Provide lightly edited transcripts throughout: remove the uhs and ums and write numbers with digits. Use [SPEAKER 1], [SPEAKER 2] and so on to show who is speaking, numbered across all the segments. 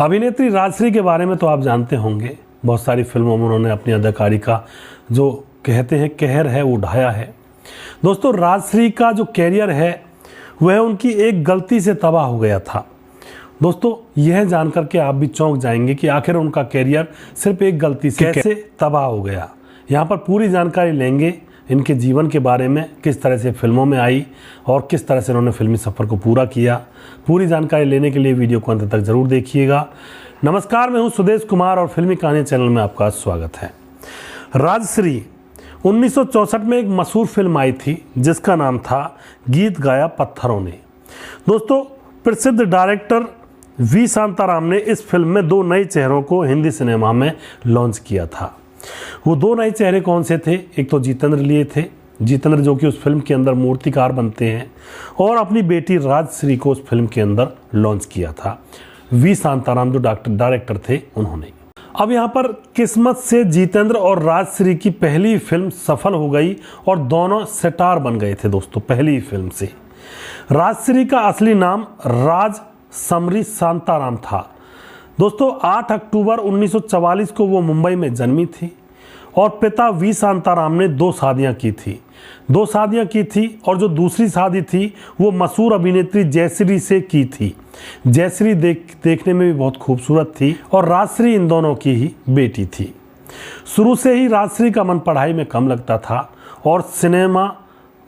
[SPEAKER 1] अभिनेत्री राजश्री के बारे में तो आप जानते होंगे, बहुत सारी फिल्मों में उन्होंने अपनी अदाकारी का जो कहते हैं कहर है वो उठाया है। दोस्तों, राजश्री का जो कैरियर है वह उनकी एक गलती से तबाह हो गया था। दोस्तों, यह जानकर के आप भी चौंक जाएंगे कि आखिर उनका कैरियर सिर्फ एक गलती से कैसे तबाह हो गया। यहाँ पर पूरी जानकारी लेंगे इनके जीवन के बारे में, किस तरह से फिल्मों में आई और किस तरह से उन्होंने फिल्मी सफ़र को पूरा किया। पूरी जानकारी लेने के लिए वीडियो को अंत तक ज़रूर देखिएगा। नमस्कार, मैं हूं सुदेश कुमार और फिल्मी कहानी चैनल में आपका स्वागत है। राजश्री 1964 में एक मशहूर फिल्म आई थी जिसका नाम था गीत गाया पत्थरों ने। दोस्तों, प्रसिद्ध डायरेक्टर वी शांताराम ने इस फिल्म में दो नए चेहरों को हिंदी सिनेमा में लॉन्च किया था। वो दो नए चेहरे कौन से थे? एक तो जितेंद्र लिए थे, जितेंद्र जो कि उस फिल्म के अंदर मूर्तिकार बनते हैं, और अपनी बेटी राजश्री को उस फिल्म के अंदर लॉन्च किया था वी शांताराम जो डायरेक्टर थे उन्होंने। अब यहाँ पर किस्मत से जितेंद्र और राजश्री की पहली फिल्म सफल हो गई और दोनों स्टार बन गए थे। दोस्तों, पहली फिल्म से राजश्री का असली नाम राज समरी शांताराम था। दोस्तों, 8 अक्टूबर 1944 को वो मुंबई में जन्मी थी और पिता वी शांताराम ने दो शादियां की थी और जो दूसरी शादी थी वो मशहूर अभिनेत्री जयश्री से की थी। जयश्री देखने में भी बहुत खूबसूरत थी और राजश्री इन दोनों की ही बेटी थी। शुरू से ही राजश्री का मन पढ़ाई में कम लगता था और सिनेमा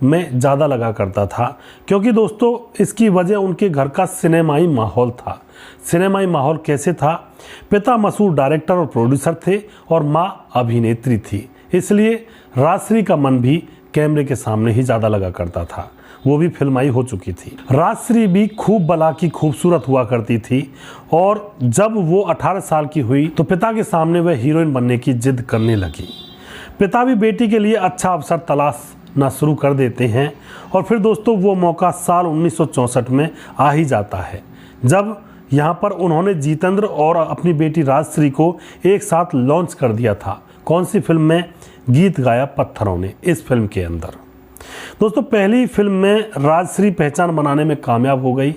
[SPEAKER 1] में ज़्यादा लगा करता था, क्योंकि दोस्तों इसकी वजह उनके घर का सिनेमाई माहौल था। सिनेमाई माहौल कैसे था? पिता मशहूर डायरेक्टर और प्रोड्यूसर थे और माँ अभिनेत्री थी, इसलिए राजश्री का मन भी कैमरे के सामने ही ज़्यादा लगा करता था। वो भी फिल्माई हो चुकी थी। राजश्री भी खूब बला की खूबसूरत हुआ करती थी और जब वो 18 साल की हुई तो पिता के सामने वह हीरोइन बनने की जिद करने लगी। पिता भी बेटी के लिए अच्छा अवसर तलाशना शुरू कर देते हैं और फिर दोस्तों वो मौका साल 1964 में आ ही जाता है, जब यहाँ पर उन्होंने जितेंद्र और अपनी बेटी राजश्री को एक साथ लॉन्च कर दिया था। कौन सी फिल्म में? गीत गाया पत्थरों ने। इस फिल्म के अंदर दोस्तों पहली फिल्म में राजश्री पहचान बनाने में कामयाब हो गई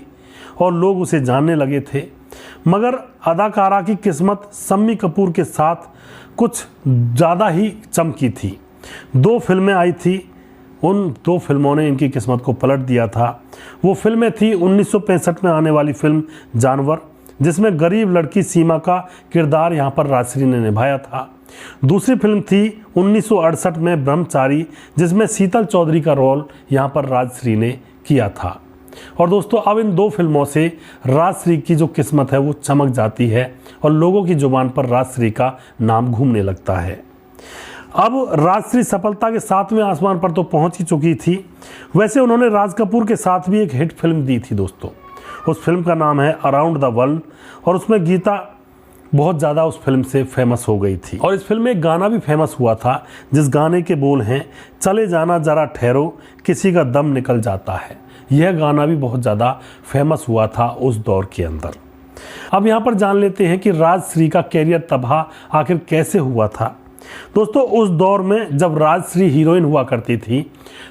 [SPEAKER 1] और लोग उसे जानने लगे थे, मगर अदाकारा की किस्मत शम्मी कपूर के साथ कुछ ज़्यादा ही चमकी थी। दो फिल्में आई थी, उन दो फिल्मों ने इनकी किस्मत को पलट दिया था। वो फिल्में थी 1965 में आने वाली फिल्म जानवर, जिसमें गरीब लड़की सीमा का किरदार यहाँ पर राजश्री ने निभाया था। दूसरी फिल्म थी 1968 में ब्रह्मचारी, जिसमें शीतल चौधरी का रोल यहाँ पर राजश्री ने किया था। और दोस्तों अब इन दो फिल्मों से राजश्री की जो किस्मत है वो चमक जाती है और लोगों की जुबान पर राजश्री का नाम घूमने लगता है। अब राजश्री सफलता के 7वें आसमान पर तो पहुंच ही चुकी थी। वैसे उन्होंने राज कपूर के साथ भी एक हिट फिल्म दी थी दोस्तों। उस फिल्म का नाम है अराउंड द वर्ल्ड और उसमें गीता बहुत ज़्यादा उस फिल्म से फेमस हो गई थी। और इस फिल्म में एक गाना भी फेमस हुआ था, जिस गाने के बोल हैं चले जाना जरा ठहरो किसी का दम निकल जाता है। यह गाना भी बहुत ज़्यादा फेमस हुआ था उस दौर के अंदर। अब यहाँ पर जान लेते हैं कि राजश्री का कैरियर तबाह आखिर कैसे हुआ था। दोस्तों, उस दौर में जब राजश्री हीरोइन हुआ करती थी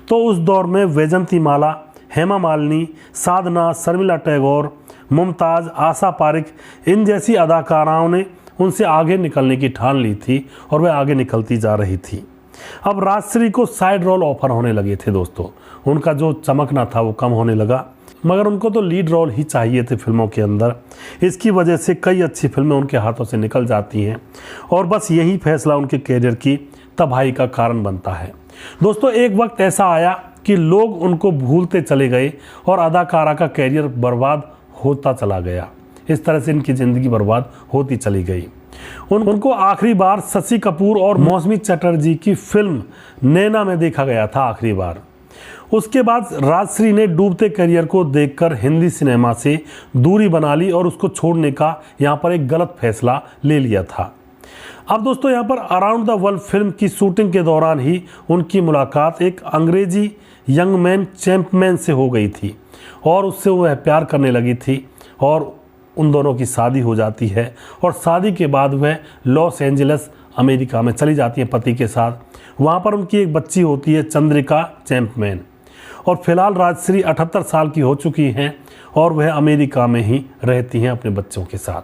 [SPEAKER 1] तो उस दौर में वैजंती माला, हेमा मालिनी, साधना, शर्मिला टैगोर, मुमताज़, आशा पारिक, इन जैसी अदाकाराओं ने उनसे आगे निकलने की ठान ली थी और वह आगे निकलती जा रही थी। अब राजश्री को साइड रोल ऑफर होने लगे थे दोस्तों। उनका जो चमकना था वो कम होने लगा, मगर उनको तो लीड रोल ही चाहिए थे फिल्मों के अंदर। इसकी वजह से कई अच्छी फिल्में उनके हाथों से निकल जाती हैं और बस यही फैसला उनके कैरियर की तबाही का कारण बनता है। दोस्तों, एक वक्त ऐसा आया कि लोग उनको भूलते चले गए और अदाकारा का कैरियर बर्बाद होता चला गया। इस तरह से इनकी ज़िंदगी बर्बाद होती चली गई। उनको आखिरी बार शशि कपूर और मौसमी चटर्जी की फिल्म नैना में देखा गया था आखिरी बार। उसके बाद राजश्री ने डूबते करियर को देखकर हिंदी सिनेमा से दूरी बना ली और उसको छोड़ने का यहाँ पर एक गलत फैसला ले लिया था। अब दोस्तों यहाँ पर अराउंड द वर्ल्ड फिल्म की शूटिंग के दौरान ही उनकी मुलाकात एक अंग्रेजी यंग मैन चैंपमैन से हो गई थी और उससे वह प्यार करने लगी थी और उन दोनों की शादी हो जाती है और शादी के बाद वह लॉस एंजलिस अमेरिका में चली जाती है पति के साथ। वहाँ पर उनकी एक बच्ची होती है चंद्रिका चैंपमैन और फिलहाल राजश्री 78 साल की हो चुकी हैं और वह अमेरिका में ही रहती हैं अपने बच्चों के साथ।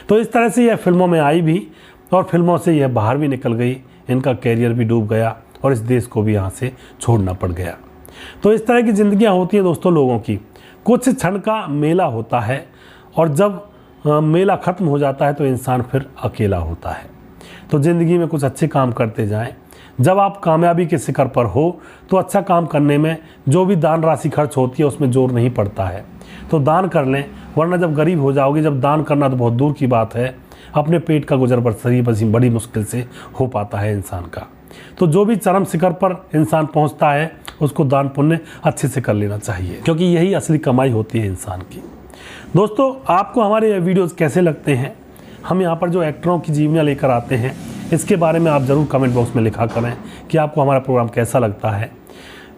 [SPEAKER 1] तो इस तरह से यह फिल्मों में आई भी और फिल्मों से यह बाहर भी निकल गई, इनका कैरियर भी डूब गया और इस देश को भी यहाँ से छोड़ना पड़ गया। तो इस तरह की ज़िंदगियाँ होती हैं दोस्तों लोगों की। कुछ क्षण का मेला होता है और जब मेला ख़त्म हो जाता है तो इंसान फिर अकेला होता है। तो ज़िंदगी में कुछ अच्छे काम करते जाएं। जब आप कामयाबी के शिखर पर हो तो अच्छा काम करने में जो भी दान राशि खर्च होती है उसमें जोर नहीं पड़ता है, तो दान कर लें, वरना जब गरीब हो जाओगे, जब दान करना तो बहुत दूर की बात है, अपने पेट का गुजर बसर बड़ी मुश्किल से हो पाता है इंसान का। तो जो भी चरम शिखर पर इंसान पहुंचता है उसको दान पुण्य अच्छे से कर लेना चाहिए, क्योंकि यही असली कमाई होती है इंसान की। दोस्तों, आपको हमारे ये वीडियोज़ कैसे लगते हैं? हम यहाँ पर जो एक्टरों की जीवनियाँ लेकर आते हैं इसके बारे में आप ज़रूर कमेंट बॉक्स में लिखा करें कि आपको हमारा प्रोग्राम कैसा लगता है,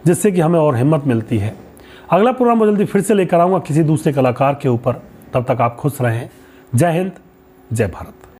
[SPEAKER 1] जिससे कि हमें और हिम्मत मिलती है। अगला प्रोग्राम मैं जल्दी फिर से लेकर आऊँगा किसी दूसरे कलाकार के ऊपर। तब तक आप खुश रहें। जय हिंद, जय भारत।